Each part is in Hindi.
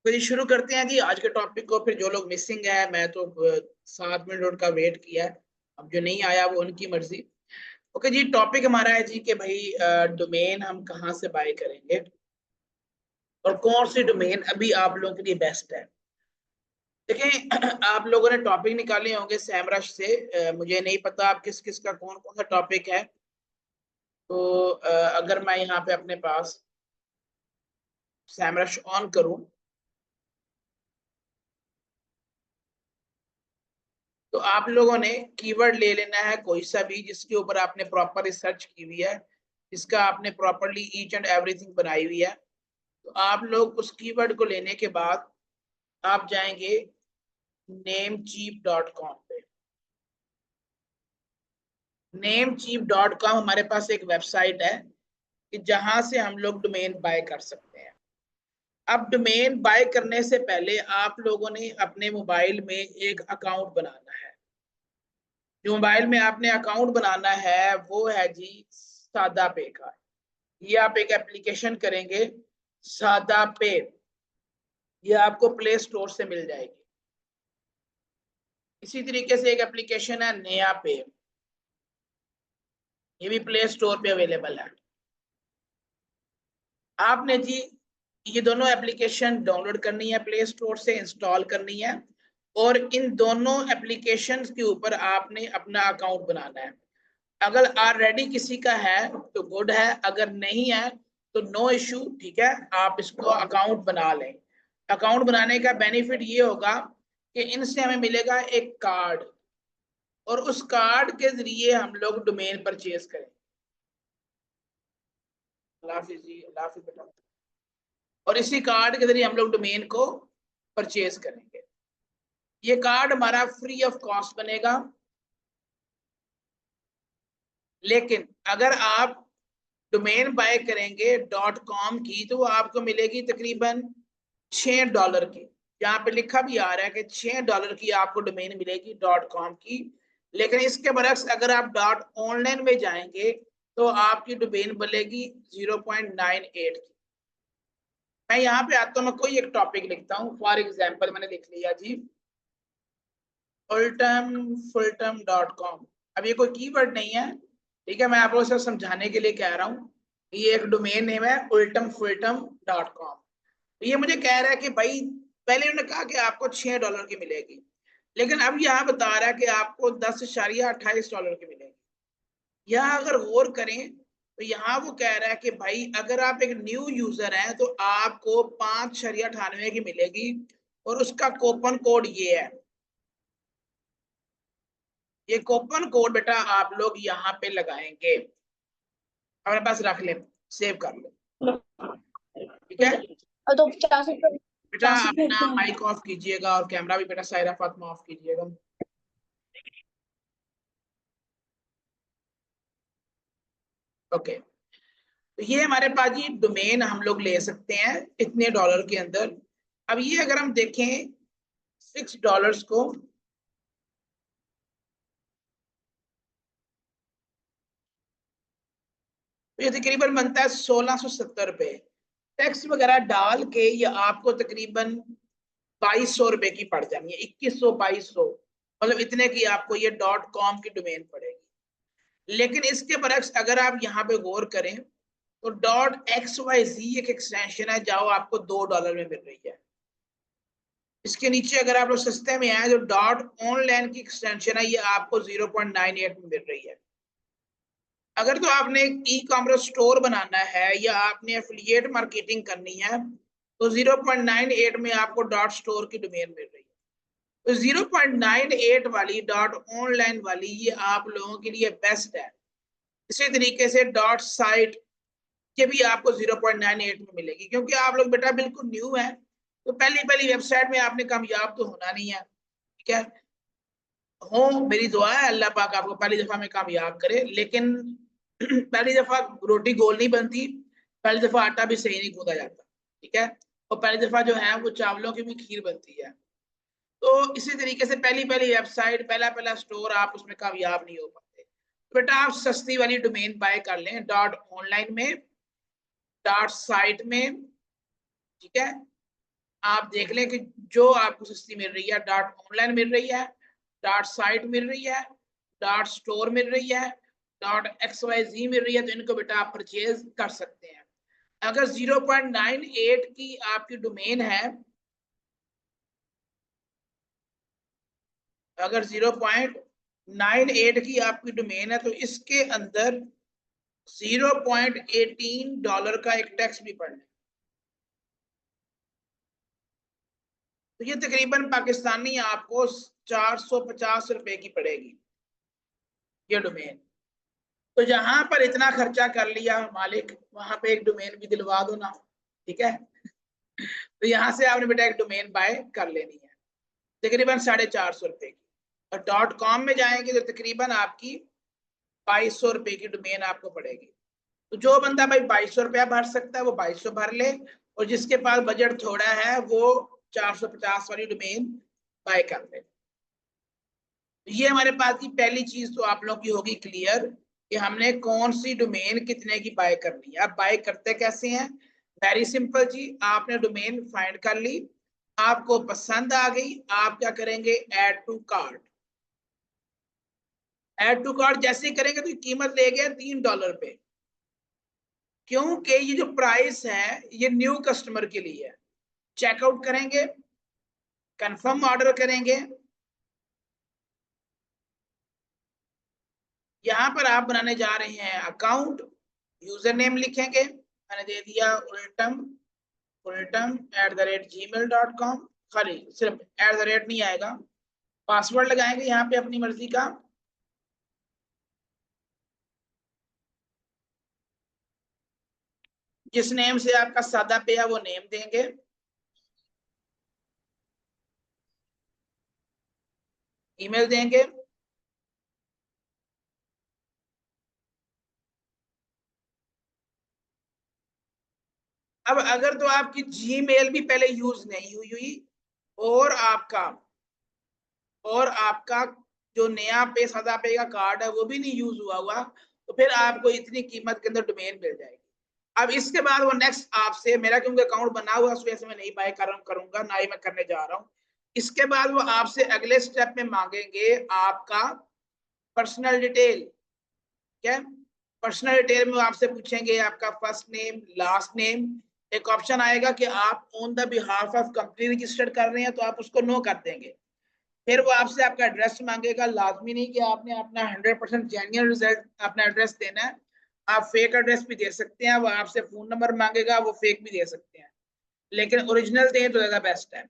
तो ये शुरू करते हैं जी आज के टॉपिक को। फिर जो लोग मिसिंग है, मैं तो 7 मिनट का वेट किया है, अब जो नहीं आया वो उनकी मर्जी। ओके जी, टॉपिक हमारा है जी कि भाई डोमेन हम कहाँ से बाय करेंगे और कौन सी डोमेन अभी आप लोगों के लिए बेस्ट है। देखें आप लोगों ने टॉपिक निकाले होंगे सैमरश से। मुझे नहीं पता आप किस किस का कौन कौन सा टॉपिक है। तो अगर मैं यहाँ पे अपने पास सैमरश ऑन करूं तो आप लोगों ने कीवर्ड ले लेना है कोई सा भी जिसके ऊपर आपने प्रॉपर रिसर्च की हुई है, जिसका आपने प्रॉपरली ईच एंड एवरीथिंग बनाई हुई है। तो आप लोग उस कीवर्ड को लेने के बाद आप जाएंगे namecheap.com पे। namecheap.com हमारे पास एक वेबसाइट है कि जहां से हम लोग डोमेन बाय कर सकते हैं। अब डोमेन बाय करने से पहले आप लोगों ने अपने मोबाइल में एक अकाउंट बनाना है। जो मोबाइल में आपने अकाउंट बनाना है वो है जी सादा पे का। ये आप एक एप्लीकेशन करेंगे सादा पे, ये आपको प्ले स्टोर से मिल जाएगी। इसी तरीके से एक एप्लीकेशन है नया पे, ये भी प्ले स्टोर पे अवेलेबल है। आपने जी ये दोनों एप्लीकेशन डाउनलोड करनी है, प्ले स्टोर से इंस्टॉल करनी है और इन दोनों एप्लीकेशंस के ऊपर आपने अपना अकाउंट बनाना है। अगर ऑलरेडी किसी का है तो गुड है, अगर नहीं है तो नो इशू, ठीक है, आप इसको अकाउंट बना लें। अकाउंट बनाने का बेनिफिट ये होगा कि इनसे हमें मिलेगा एक कार्ड और उस कार्ड के जरिए हम लोग डोमेन परचेज करें। अल्लाह हाफिज जी, अल्लाह हाफिज बेटा। और इसी कार्ड के जरिए हम लोग डोमेन को परचेज करेंगे। ये कार्ड हमारा फ्री ऑफ कॉस्ट बनेगा, लेकिन अगर आप डोमेन बाय करेंगे .com की तो वो आपको मिलेगी तकरीबन $6 की। यहाँ पे लिखा भी आ रहा है कि $6 की आपको डोमेन मिलेगी .com की। लेकिन इसके बरक्स अगर आप .online में जाएंगे तो आपकी डोमेन मिलेगी 0.98 की। मैं यहाँ पे आता हूँ, मैं कोई एक टॉपिक लिखता हूँ। फॉर एग्जाम्पल मैंने लिख लिया जी fultum.com। अब ये कोई कीवर्ड नहीं है, ठीक है, मैं आपको सिर्फ समझाने के लिए कह रहा हूँ। ये एक डोमेन नेम है fultum.com। तो ये मुझे कह रहा है कि भाई पहले उन्होंने कहा कि आपको $6 की मिलेगी, लेकिन अब यहाँ बता रहा है कि आपको $10.28 की मिलेगी। यहाँ अगर गौर करें तो यहाँ वो कह रहा है कि भाई अगर आप एक न्यू यूजर हैं तो आपको 5.98 की मिलेगी और उसका कूपन कोड ये है। ये कूपन कोड बेटा आप लोग यहाँ पे लगाएंगे, अपने पास रख ले, सेव कर लो, ठीक है। तो 50 बेटा अपना माइक ऑफ कीजिएगा और कैमरा भी बेटा सायरा फातिमा ऑफ कीजिएगा। ओके, तो ये हमारे पास जी डोमेन हम लोग ले सकते हैं इतने डॉलर के अंदर। अब ये अगर हम देखें $6 को, तो ये तकरीबन बनता है 1670 रुपए। टैक्स वगैरह डाल के ये आपको तकरीबन 2200 रुपए की पड़ जानी है, 2100 2200, मतलब इतने की आपको ये .com की डोमेन पड़ेगी। लेकिन इसके बरक्स अगर आप यहाँ पे गौर करें तो .xyz एक एक्सटेंशन है जो आपको $2 में मिल रही है। इसके नीचे अगर आप लोग सस्ते में आए तो .online की एक्सटेंशन है, ये आपको 0.98 में मिल रही है। अगर तो आपने ई कॉमर्स स्टोर बनाना है या आपने एफिलिएट मार्केटिंग करनी है तो 0.98 में आपको .store की डोमेन मिल रही है। तो 0.98 वाली .online वाली ये आप लोगों के लिए बेस्ट है। इसी तरीके से .site के भी आपको 0.98 में मिलेगी, क्योंकि आप लोग बेटा बिल्कुल न्यू है तो पहली पहली वेबसाइट में आपने कामयाब तो होना नहीं है, ठीक है। हो मेरी दुआ है अल्लाह पाक आपको पहली दफा में कामयाब करे, लेकिन पहली दफा रोटी गोल नहीं बनती, पहली दफा आटा भी सही नहीं गूंदा जाता, ठीक है। और पहली दफा जो है वो चावलों की भी खीर बनती है। तो इसी तरीके से पहली पहली वेबसाइट, पहला पहला स्टोर, आप उसमें कामयाब नहीं हो पाते। तो बेटा आप सस्ती वाली डोमेन बाय कर लें .online में, .site में, ठीक है। आप देख लें कि जो आपको सस्ती मिल रही है, डॉट ऑनलाइन मिल रही है, डॉट साइट मिल रही है, डॉट स्टोर मिल रही है, डॉट XYZ मिल रही है, तो इनको बेटा आप परचेज कर सकते हैं। अगर 0.98 की आपकी डोमेन है, अगर 0.98 की आपकी डोमेन है तो इसके अंदर $0.18 का एक टैक्स भी पड़ना है। तो ये तकरीबन पाकिस्तानी आपको 450 रुपए की पड़ेगी ये डोमेन। तो जहां पर इतना खर्चा कर लिया मालिक, वहां पे एक डोमेन भी दिलवा दो ना, ठीक है। तो यहाँ से आपने बेटा एक डोमेन बाय कर लेनी है तकरीबन 450 रुपए की। और .com में जाएंगे तो तकरीबन आपकी 2200 रुपए की डोमेन आपको पड़ेगी। तो जो बंदा भाई 2200 रुपया भर सकता है वो 2200 भर ले, और जिसके पास बजट थोड़ा है वो 450 वाली डोमेन बाय कर ले। ये हमारे पास की पहली चीज तो आप लोग की होगी क्लियर कि हमने कौन सी डोमेन कितने की बाय करनी है। अब बाय करते कैसे हैं? वेरी सिंपल जी, आपने डोमेन फाइंड कर ली, आपको पसंद आ गई, आप क्या करेंगे? Add to cart. Add to cart जैसे ही करेंगे तो कीमत ले गया $3 पे, क्योंकि ये जो प्राइस है ये न्यू कस्टमर के लिए है। चेकआउट करेंगे, कंफर्म ऑर्डर करेंगे, यहां पर आप बनाने जा रहे हैं अकाउंट, यूजर नेम लिखेंगे, मैंने दे दिया ultam@gmail.com। खाली सिर्फ @ नहीं आएगा, पासवर्ड लगाएंगे यहाँ पे अपनी मर्जी का, जिस नेम से आपका सादा पे है वो नेम देंगे, ईमेल देंगे, अब अगर तो आपकी जीमेल भी पहले यूज नहीं हुई हुई और आपका जो नया पे सादा पे का कार्ड है वो भी नहीं यूज हुआ हुआ, तो फिर आपको इतनी कीमत के अंदर डोमेन मिल जाएगी। अब इसके बाद वो नेक्स्ट आपसे, मेरा क्योंकि अकाउंट बना हुआ है उस वजह से मैं नहीं बाय करूंगा, ना ही मैं करने जा रहा हूँ। इसके बाद वो आपसे अगले स्टेप में मांगेंगे आपका पर्सनल डिटेल। क्या? पर्सनल डिटेल में आपसे पूछेंगे आपका फर्स्ट नेम, लास्ट नेम, एक ऑप्शन आएगा कि आप on the behalf of company registered कर रहे हैं तो आप उसको नो कर देंगे। फिर वो आपसे आपका एड्रेस मांगेगा, लाजमी नहीं कि आपने अपना 100% जेन्युइन रिजल्ट अपना एड्रेस देना है, आप फेक एड्रेस भी दे सकते हैं। वो आपसे फोन नंबर मांगेगा, वो फेक भी दे सकते हैं, लेकिन ओरिजिनल दें तो ज्यादा बेस्ट है।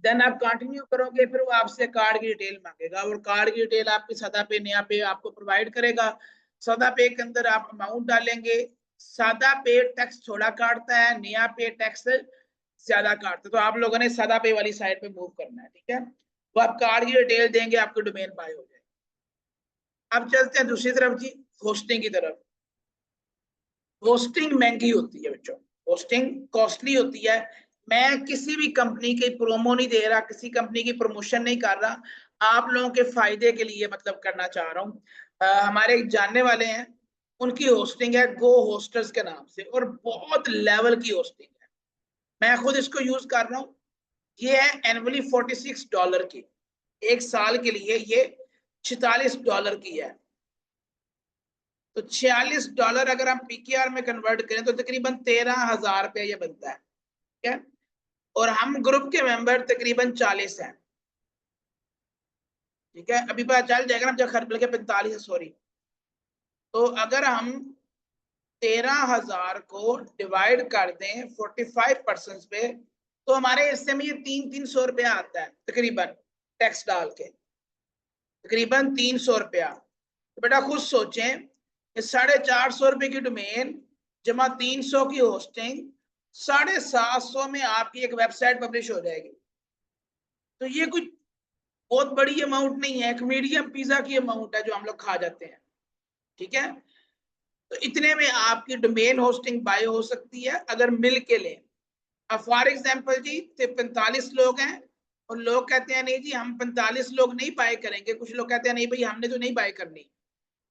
देन आप कंटिन्यू करोगे, फिर वो आपसे कार्ड की डिटेल मांगेगा, और कार्ड की डिटेल आपकी सादा पे नया पे आपको प्रोवाइड करेगा। सादा पे के अंदर आप अमाउंट डालेंगे, सादा पे टैक्स थोड़ा काटता है, नया पे टैक्स ज्यादा काटता है, तो आप लोगों ने सादा पे वाली साइड पे मूव करना है, ठीक है। तो आप कार्ड की डिटेल देंगे, आपको डोमेन बाय हो जाए। अब चलते हैं दूसरी तरफ जी, होस्टिंग की तरफ। होस्टिंग महंगी होती है बच्चों, होस्टिंग कॉस्टली होती है। मैं किसी भी कंपनी की प्रोमो नहीं दे रहा, किसी कंपनी की प्रमोशन नहीं कर रहा, आप लोगों के फायदे के लिए मतलब करना चाह रहा हूँ। हमारे एक जानने वाले हैं, उनकी होस्टिंग है गो होस्टर्स के नाम से, और बहुत लेवल की होस्टिंग है। मैं खुद इसको यूज कर रहा हूँ। ये है एनुअली $46 की, एक साल के लिए ये $46 की है। तो $46 अगर हम PKR में कन्वर्ट करें तो तकरीबन 13,000 रुपया ये बनता है, ठीक है। और हम ग्रुप के मेंबर तकरीबन 40 हैं, ठीक है। अभी पता चल जाएगा ना जब खर्च, बल्कि 45 है, सॉरी। तो अगर हम 13,000 को डिवाइड कर दें 45% पे, तो हमारे हिस्से में ये 300 रुपया आता है तकरीबन, टैक्स डाल के तकरीबन 300 रुपया। तो बेटा खुद सोचें, 450 रुपए की डोमेन जमा 300 की होस्टिंग, 750 में आपकी एक वेबसाइट पब्लिश हो जाएगी। तो ये कुछ बहुत बड़ी अमाउंट नहीं है, एक मीडियम पिज्जा की अमाउंट है जो हम लोग खा जाते हैं, ठीक है। तो इतने में आपकी डोमेन होस्टिंग बाय हो सकती है अगर मिल के लें। अब फॉर एग्जाम्पल जी 45 लोग हैं, और लोग कहते हैं नहीं जी हम 45 लोग नहीं बाय करेंगे, कुछ लोग कहते हैं नहीं भाई हमने तो नहीं बाय करनी,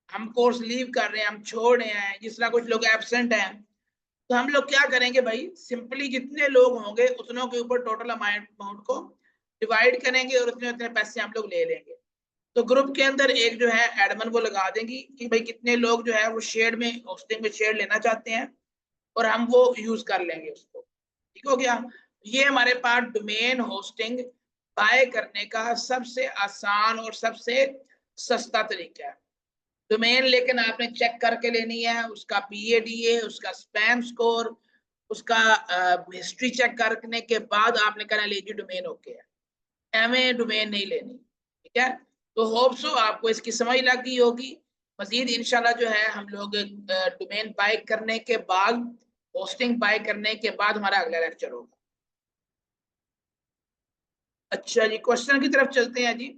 हम कोर्स लीव कर रहे हैं, हम छोड़ रहे हैं, जिस तरह कुछ लोग एब्सेंट हैं, तो हम लोग क्या करेंगे भाई, सिंपली जितने लोग होंगे उतनों के ऊपर टोटल अमाउंट को डिवाइड करेंगे और उतने उतने पैसे हम लोग ले लेंगे। तो ग्रुप के अंदर एक जो है एडमिन वो लगा देंगी कि भाई कितने लोग जो है वो शेयर में, होस्टिंग में शेयर लेना चाहते हैं, और हम वो यूज कर लेंगे उसको। ठीक हो गया। ये हमारे पास डोमेन होस्टिंग बाय करने का सबसे आसान और सबसे सस्ता तरीका है। डोमेन लेकिन आपने चेक करके लेनी है, उसका PADA, उसका स्पैम स्कोर, उसका हिस्ट्री चेक करने के बाद आपने कहना लीजिए डोमेन ओके है, एवं डोमेन नहीं लेनी। ठीक है, तो होप सो आपको इसकी समझ लग गई होगी। मजीद इंशाल्लाह जो है हम लोग डोमेन बाय करने के बाद, होस्टिंग बाय करने के बाद हमारा अगला लेक्चर होगा। अच्छा जी, क्वेश्चन की तरफ चलते हैं जी।